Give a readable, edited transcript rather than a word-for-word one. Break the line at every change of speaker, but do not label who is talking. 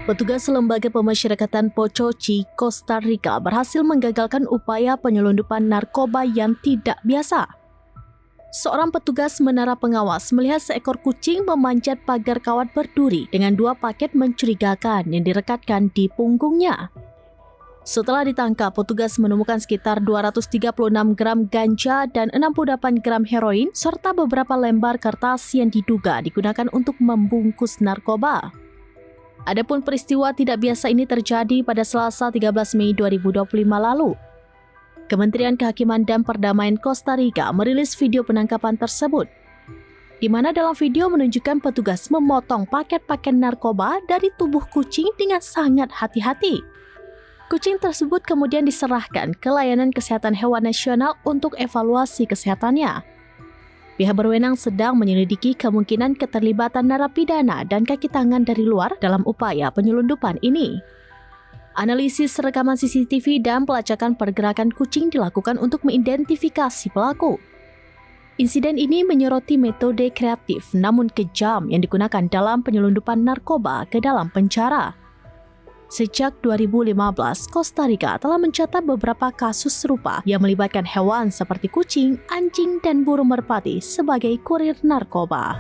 Petugas Lembaga Pemasyarakatan Pocochi, Costa Rica berhasil menggagalkan upaya penyelundupan narkoba yang tidak biasa. Seorang petugas menara pengawas melihat seekor kucing memanjat pagar kawat berduri dengan 2 paket mencurigakan yang direkatkan di punggungnya. Setelah ditangkap, petugas menemukan sekitar 236 gram ganja dan 68 gram heroin serta beberapa lembar kertas yang diduga digunakan untuk membungkus narkoba. Adapun peristiwa tidak biasa ini terjadi pada Selasa 13 Mei 2025 lalu. Kementerian Kehakiman dan Perdamaian Costa Rica merilis video penangkapan tersebut, di mana dalam video menunjukkan petugas memotong paket-paket narkoba dari tubuh kucing dengan sangat hati-hati. Kucing tersebut kemudian diserahkan ke Layanan Kesehatan Hewan Nasional untuk evaluasi kesehatannya. Pihak berwenang sedang menyelidiki kemungkinan keterlibatan narapidana dan kaki tangan dari luar dalam upaya penyelundupan ini. Analisis rekaman CCTV dan pelacakan pergerakan kucing dilakukan untuk mengidentifikasi pelaku. Insiden ini menyoroti metode kreatif namun kejam yang digunakan dalam penyelundupan narkoba ke dalam penjara. Sejak 2015, Costa Rica telah mencatat beberapa kasus serupa yang melibatkan hewan seperti kucing, anjing, dan burung merpati sebagai kurir narkoba.